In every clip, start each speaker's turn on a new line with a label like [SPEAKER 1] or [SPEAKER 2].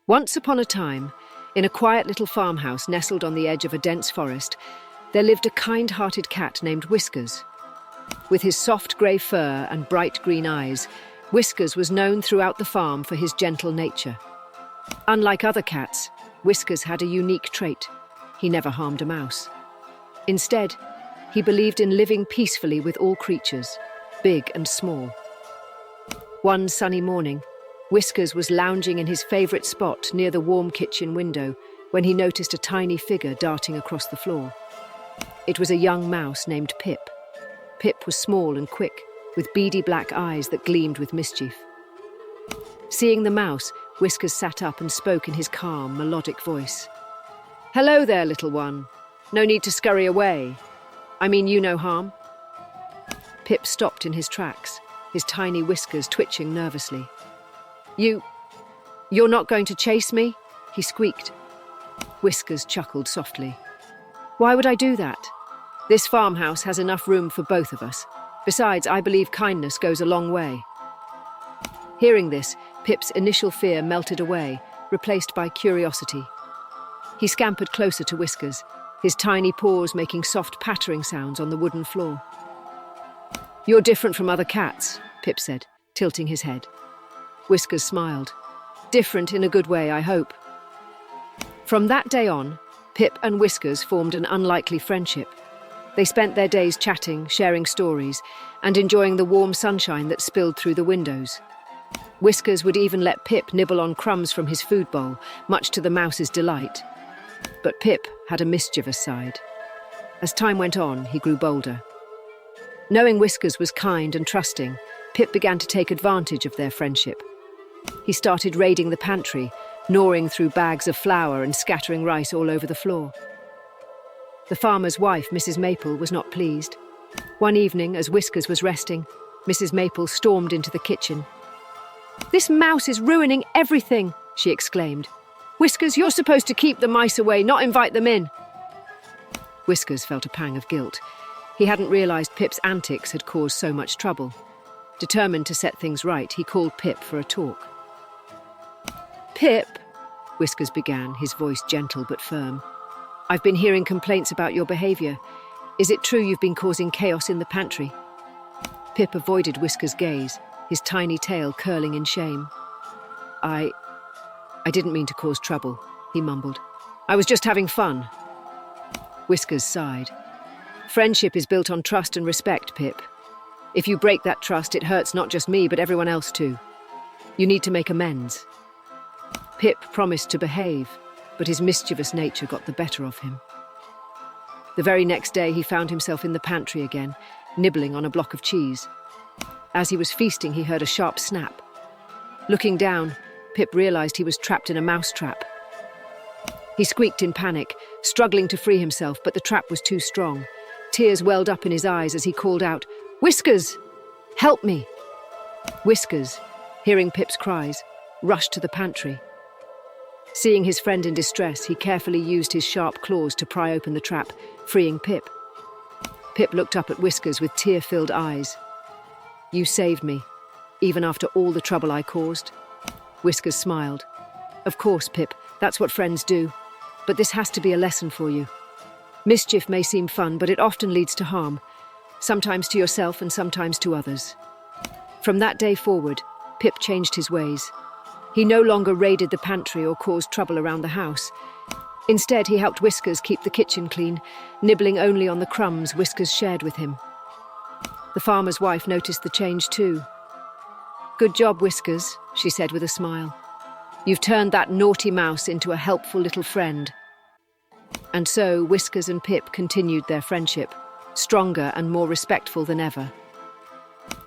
[SPEAKER 1] Once upon a time, in a quiet little farmhouse nestled on the edge of a dense forest, there lived a kind-hearted cat named Whiskers. With his soft grey fur and bright green eyes, Whiskers was known throughout the farm for his gentle nature. Unlike other cats, Whiskers had a unique trait. He never harmed a mouse. Instead, he believed in living peacefully with all creatures, big and small. One sunny morning, Whiskers was lounging in his favourite spot near the warm kitchen window when he noticed a tiny figure darting across the floor. It was a young mouse named Pip. Pip was small and quick, with beady black eyes that gleamed with mischief. Seeing the mouse, Whiskers sat up and spoke in his calm, melodic voice. "Hello there, little one. No need to scurry away. I mean you no harm." Pip stopped in his tracks, his tiny whiskers twitching nervously. You're not going to chase me?" he squeaked. Whiskers chuckled softly. "Why would I do that? This farmhouse has enough room for both of us. Besides, I believe kindness goes a long way." Hearing this, Pip's initial fear melted away, replaced by curiosity. He scampered closer to Whiskers, his tiny paws making soft pattering sounds on the wooden floor. "You're different from other cats," Pip said, tilting his head. Whiskers smiled. "Different in a good way, I hope." From that day on, Pip and Whiskers formed an unlikely friendship. They spent their days chatting, sharing stories, and enjoying the warm sunshine that spilled through the windows. Whiskers would even let Pip nibble on crumbs from his food bowl, much to the mouse's delight. But Pip had a mischievous side. As time went on, he grew bolder. Knowing Whiskers was kind and trusting, Pip began to take advantage of their friendship. He started raiding the pantry, gnawing through bags of flour and scattering rice all over the floor. The farmer's wife, Mrs. Maple, was not pleased. One evening, as Whiskers was resting, Mrs. Maple stormed into the kitchen. "This mouse is ruining everything," she exclaimed. "Whiskers, you're supposed to keep the mice away, not invite them in." Whiskers felt a pang of guilt. He hadn't realised Pip's antics had caused so much trouble. Determined to set things right, he called Pip for a talk. "Pip," Whiskers began, his voice gentle but firm. "I've been hearing complaints about your behaviour. Is it true you've been causing chaos in the pantry?" Pip avoided Whiskers' gaze, his tiny tail curling in shame. I didn't mean to cause trouble," he mumbled. "I was just having fun." Whiskers sighed. "Friendship is built on trust and respect, Pip. If you break that trust, it hurts not just me, but everyone else too. You need to make amends." Pip promised to behave, but his mischievous nature got the better of him. The very next day, he found himself in the pantry again, nibbling on a block of cheese. As he was feasting, he heard a sharp snap. Looking down, Pip realised he was trapped in a mouse trap. He squeaked in panic, struggling to free himself, but the trap was too strong. Tears welled up in his eyes as he called out, "Whiskers! Help me!" Whiskers, hearing Pip's cries, rushed to the pantry. Seeing his friend in distress, he carefully used his sharp claws to pry open the trap, freeing Pip. Pip looked up at Whiskers with tear-filled eyes. "You saved me, even after all the trouble I caused." Whiskers smiled. "Of course, Pip, that's what friends do. But this has to be a lesson for you. Mischief may seem fun, but it often leads to harm, sometimes to yourself and sometimes to others." From that day forward, Pip changed his ways. He no longer raided the pantry or caused trouble around the house. Instead, he helped Whiskers keep the kitchen clean, nibbling only on the crumbs Whiskers shared with him. The farmer's wife noticed the change too. "Good job, Whiskers," she said with a smile. "You've turned that naughty mouse into a helpful little friend." And so Whiskers and Pip continued their friendship, stronger and more respectful than ever.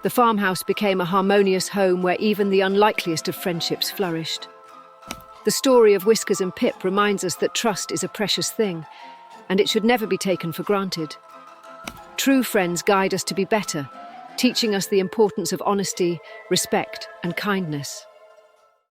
[SPEAKER 1] The farmhouse became a harmonious home where even the unlikeliest of friendships flourished. The story of Whiskers and Pip reminds us that trust is a precious thing, and it should never be taken for granted. True friends guide us to be better, teaching us the importance of honesty, respect, and kindness.